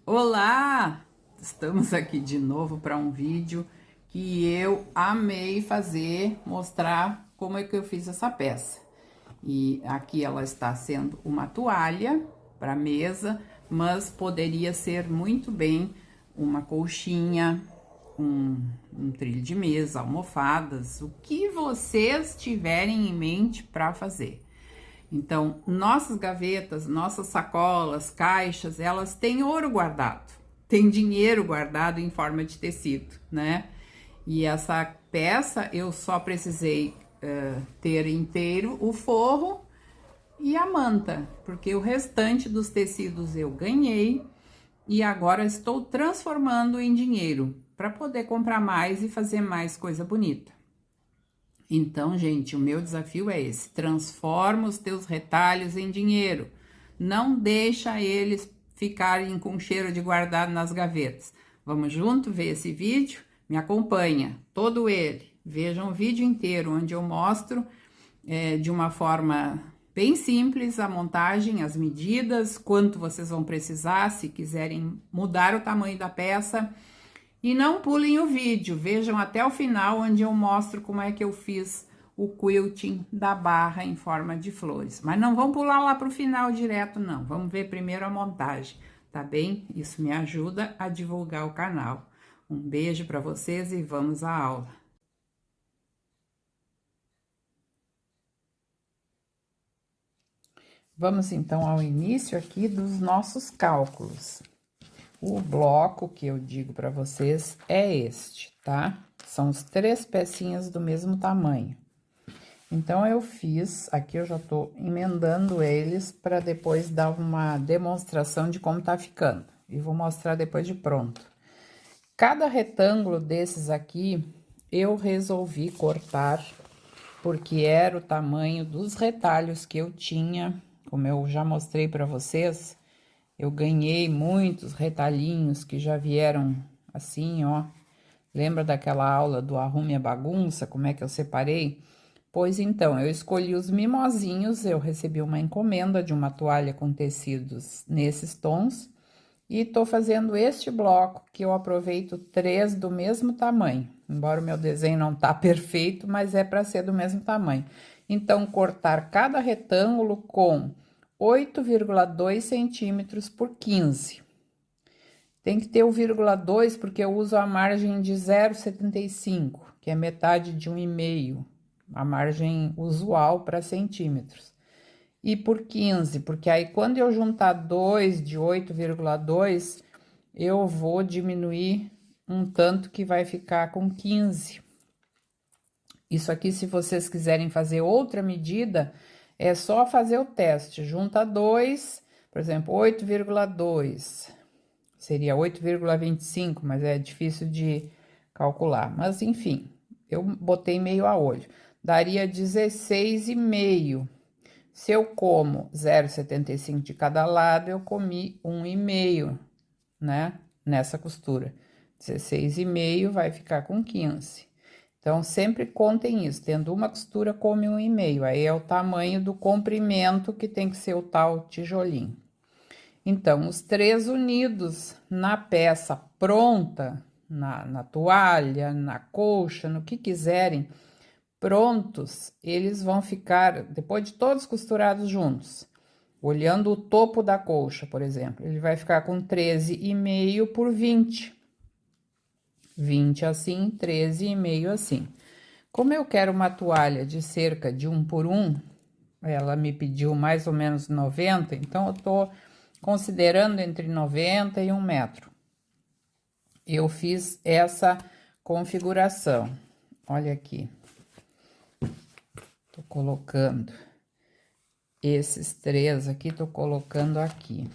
Olá! Estamos aqui de novo para um vídeo que eu amei fazer, mostrar como é que eu fiz essa peça. E aqui ela está sendo uma toalha para mesa, mas poderia ser muito bem uma colchinha, um trilho de mesa, almofadas, o que vocês tiverem em mente para fazer. Então, nossas gavetas, nossas sacolas, caixas, elas têm ouro guardado, tem dinheiro guardado em forma de tecido, né? E essa peça eu só precisei ter inteiro o forro e a manta, porque o restante dos tecidos eu ganhei e agora estou transformando em dinheiro para poder comprar mais e fazer mais coisa bonita. Então, gente, o meu desafio é esse: transforma os teus retalhos em dinheiro. Não deixa eles ficarem com cheiro de guardado nas gavetas. Vamos junto ver esse vídeo? Me acompanha, todo ele. Vejam o vídeo inteiro, onde eu mostro de uma forma bem simples a montagem, as medidas, quanto vocês vão precisar, se quiserem mudar o tamanho da peça. E não pulem o vídeo, vejam até o final, onde eu mostro como é que eu fiz o quilting da barra em forma de flores. Mas não vamos pular lá para o final direto, não. Vamos ver primeiro a montagem, tá bem? Isso me ajuda a divulgar o canal. Um beijo para vocês e vamos à aula. Vamos então ao início aqui dos nossos cálculos. O bloco que eu digo para vocês é este, tá? São as 3 pecinhas do mesmo tamanho. Então, eu fiz, aqui eu já tô emendando eles para depois dar uma demonstração de como tá ficando. E vou mostrar depois de pronto. Cada retângulo desses aqui, eu resolvi cortar, porque era o tamanho dos retalhos que eu tinha, como eu já mostrei para vocês. Eu ganhei muitos retalhinhos que já vieram assim, ó. Lembra daquela aula do Arrume a Bagunça, como é que eu separei? Pois então, eu escolhi os mimosinhos, eu recebi uma encomenda de uma toalha com tecidos nesses tons. E tô fazendo este bloco, que eu aproveito 3 do mesmo tamanho. Embora o meu desenho não tá perfeito, mas é para ser do mesmo tamanho. Então, cortar cada retângulo com 8,2 centímetros por 15. Tem que ter o 0,2 porque eu uso a margem de 0,75, que é metade de 1,5, a margem usual para centímetros. E por 15, porque aí quando eu juntar 2 de 8,2, eu vou diminuir um tanto que vai ficar com 15. Isso aqui, se vocês quiserem fazer outra medida, é só fazer o teste. Junta 2, por exemplo, 8,2. Seria 8,25, mas é difícil de calcular. Mas, enfim, eu botei meio a olho. Daria 16,5. Se eu como 0,75 de cada lado, eu comi 1,5, né? Nessa costura. 16,5 vai ficar com 15. Então, sempre contem isso, tendo uma costura, come 1,5. Aí é o tamanho do comprimento que tem que ser o tal tijolinho. Então, os 3 unidos na peça pronta, na toalha, na colcha, no que quiserem, prontos, eles vão ficar, depois de todos costurados juntos, olhando o topo da colcha, por exemplo, ele vai ficar com 13,5 por 20. 20 assim, 13,5 assim. Como eu quero uma toalha de cerca de 1 por 1, ela me pediu mais ou menos 90, então eu tô considerando entre 90 e 1 metro. Eu fiz essa configuração. Olha aqui. Tô colocando esses 3 aqui, tô colocando aqui.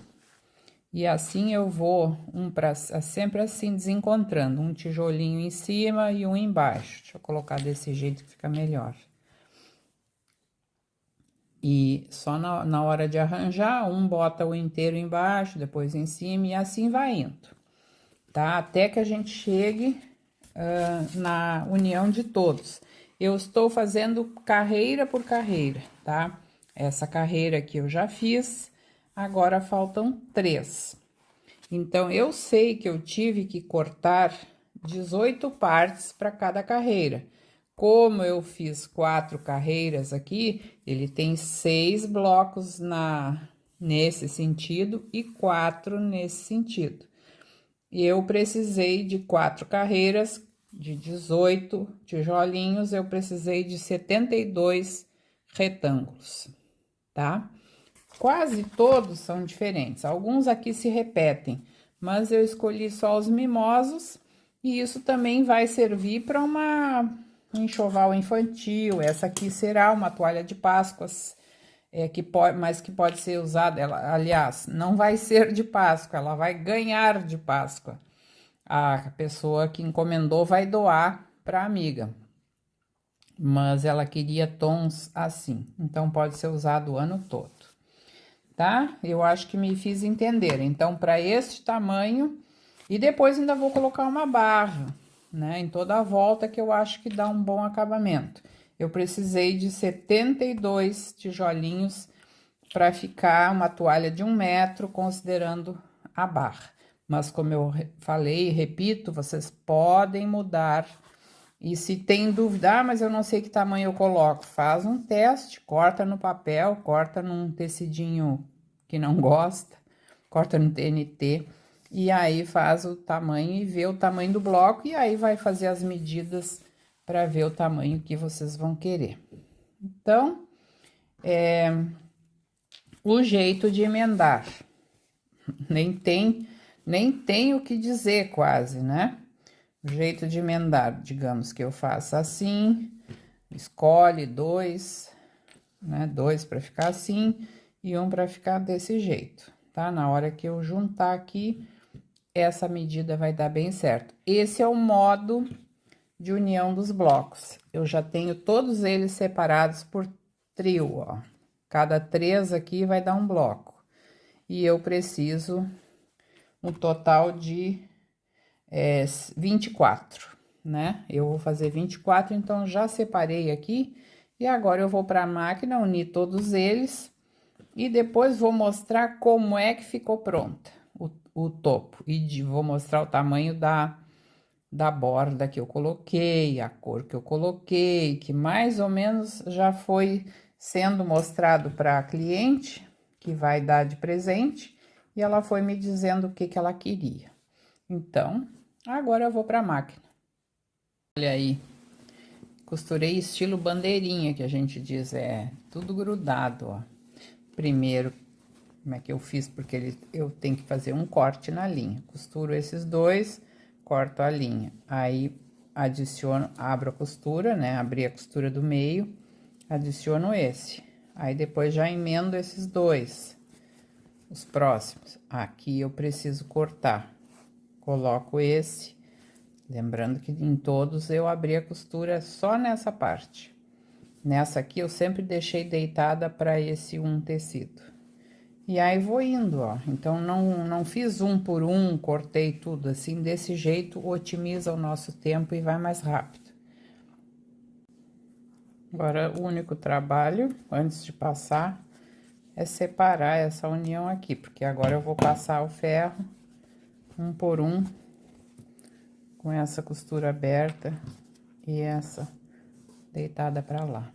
E assim eu vou sempre assim desencontrando, um tijolinho em cima e um embaixo. Deixa eu colocar desse jeito que fica melhor. E só na hora de arranjar, um bota o inteiro embaixo, depois em cima, e assim vai indo, tá? Até que a gente chegue na união de todos. Eu estou fazendo carreira por carreira, tá? Essa carreira aqui eu já fiz, agora faltam 3. Então, eu sei que eu tive que cortar 18 partes para cada carreira. Como eu fiz 4 carreiras aqui, ele tem 6 blocos nesse sentido e 4 nesse sentido. E eu precisei de 4 carreiras de 18 tijolinhos, eu precisei de 72 retângulos, tá? Quase todos são diferentes, alguns aqui se repetem, mas eu escolhi só os mimosos e isso também vai servir para um enxoval infantil. Essa aqui será uma toalha de Páscoas, mas que pode ser usada, aliás, não vai ser de Páscoa, ela vai ganhar de Páscoa. A pessoa que encomendou vai doar para a amiga, mas ela queria tons assim, então pode ser usado o ano todo, tá? Eu acho que me fiz entender. Então, para este tamanho, e depois ainda vou colocar uma barra, né, em toda a volta, que eu acho que dá um bom acabamento. Eu precisei de 72 tijolinhos para ficar uma toalha de 1 metro, considerando a barra. Mas como eu falei e repito, vocês podem mudar. E se tem dúvida, mas eu não sei que tamanho eu coloco, faz um teste, corta no papel, corta num tecidinho que não gosta, corta no TNT, e aí faz o tamanho e vê o tamanho do bloco, e aí vai fazer as medidas para ver o tamanho que vocês vão querer. Então, o jeito de emendar. Nem tem o que dizer quase, né? O jeito de emendar, digamos que eu faça assim, escolhe 2, né? 2 para ficar assim e 1 para ficar desse jeito, tá? Na hora que eu juntar aqui, essa medida vai dar bem certo. Esse é o modo de união dos blocos. Eu já tenho todos eles separados por trio, ó. Cada 3 aqui vai dar um bloco. E eu preciso um total de 24, né? Eu vou fazer 24, então já separei aqui. E agora eu vou para a máquina, unir todos eles. E depois vou mostrar como é que ficou pronta o topo. E vou mostrar o tamanho da borda que eu coloquei, a cor que eu coloquei, que mais ou menos já foi sendo mostrado para a cliente, que vai dar de presente, e ela foi me dizendo o que ela queria. Então, agora eu vou para a máquina. Olha aí, costurei estilo bandeirinha, que a gente diz, tudo grudado, ó. Primeiro, como é que eu fiz? Porque eu tenho que fazer um corte na linha. Costuro esses dois, corto a linha. Aí, adiciono, abro a costura, né? Abri a costura do meio, adiciono esse. Aí, depois já emendo esses dois, os próximos. Aqui eu preciso cortar. Coloco esse, lembrando que em todos eu abri a costura só nessa parte. Nessa aqui eu sempre deixei deitada para esse um tecido. E aí vou indo, ó. Então, não fiz um por um, cortei tudo assim, desse jeito otimiza o nosso tempo e vai mais rápido. Agora, o único trabalho, antes de passar, é separar essa união aqui, porque agora eu vou passar o ferro um por um, com essa costura aberta e essa deitada para lá.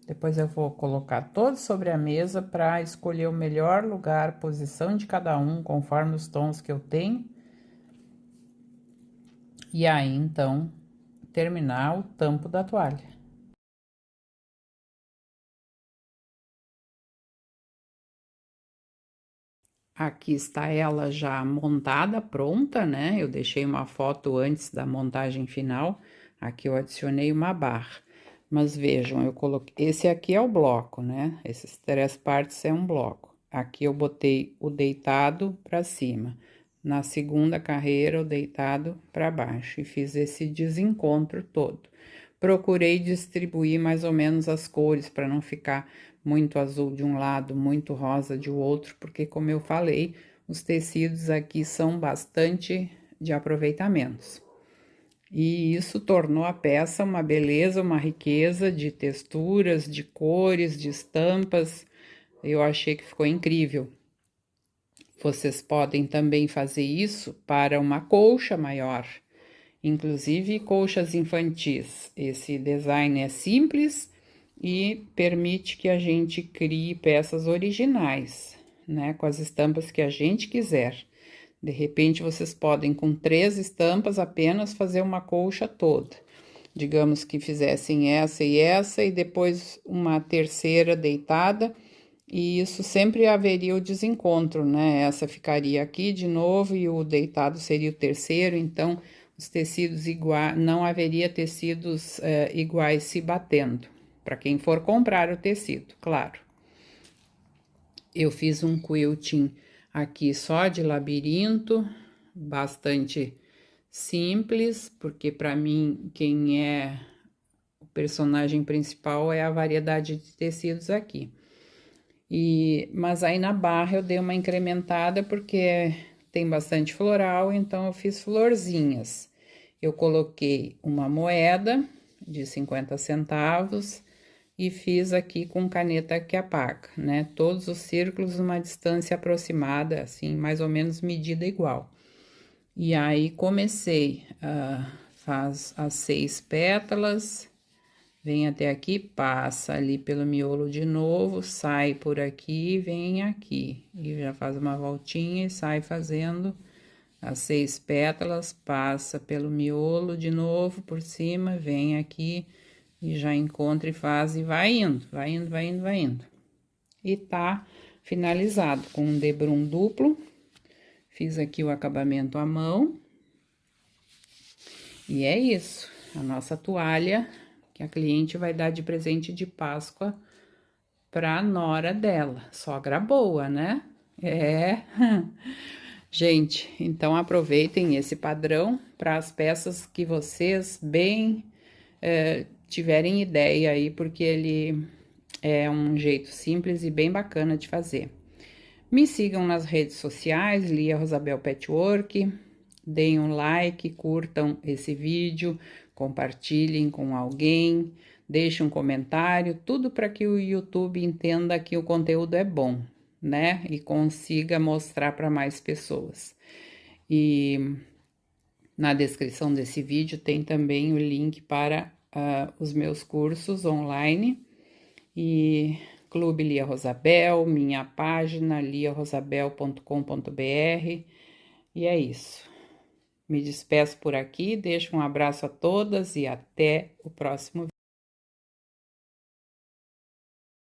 Depois eu vou colocar todos sobre a mesa para escolher o melhor lugar, posição de cada um, conforme os tons que eu tenho. E aí, então, terminar o tampo da toalha. Aqui está ela já montada, pronta, né? Eu deixei uma foto antes da montagem final. Aqui eu adicionei uma barra. Mas vejam, eu coloquei... Esse aqui é o bloco, né? Esses 3 partes é um bloco. Aqui eu botei o deitado para cima. Na segunda carreira, o deitado para baixo. E fiz esse desencontro todo. Procurei distribuir mais ou menos as cores para não ficar muito azul de um lado, muito rosa de outro, porque como eu falei, os tecidos aqui são bastante de aproveitamentos. E isso tornou a peça uma beleza, uma riqueza de texturas, de cores, de estampas. Eu achei que ficou incrível. Vocês podem também fazer isso para uma colcha maior, inclusive colchas infantis. Esse design é simples e permite que a gente crie peças originais, né, com as estampas que a gente quiser. De repente, vocês podem, com 3 estampas, apenas fazer uma colcha toda. Digamos que fizessem essa e depois uma terceira deitada, e isso sempre haveria o desencontro, né? Essa ficaria aqui de novo e o deitado seria o terceiro, então os tecidos iguais, não haveria tecidos iguais se batendo, para quem for comprar o tecido, claro. Eu fiz um quilting aqui só de labirinto, bastante simples, porque para mim quem é o personagem principal é a variedade de tecidos aqui. Mas aí na barra eu dei uma incrementada porque tem bastante floral, então eu fiz florzinhas. Eu coloquei uma moeda de 50 centavos e fiz aqui com caneta que apaga, né? Todos os círculos numa distância aproximada, assim, mais ou menos medida igual. E aí comecei, faz as 6 pétalas, vem até aqui, passa ali pelo miolo de novo, sai por aqui, vem aqui. E já faz uma voltinha e sai fazendo as 6 pétalas, passa pelo miolo de novo por cima, vem aqui e já encontra e faz e vai indo, vai indo, vai indo, vai indo. E tá finalizado com um debrum duplo. Fiz aqui o acabamento à mão. E é isso, a nossa toalha que a cliente vai dar de presente de Páscoa pra nora dela. Sogra boa, né? É. Gente, então aproveitem esse padrão para as peças que vocês bem tiverem ideia aí, porque ele é um jeito simples e bem bacana de fazer. Me sigam nas redes sociais, Lia Rosabel Patchwork, deem um like, curtam esse vídeo, compartilhem com alguém, deixem um comentário, tudo para que o YouTube entenda que o conteúdo é bom, né? E consiga mostrar para mais pessoas. E na descrição desse vídeo tem também o link para os meus cursos online e Clube Lia Rosabel, minha página liarosabel.com.br, e é isso. Me despeço por aqui, deixo um abraço a todas e até o próximo vídeo.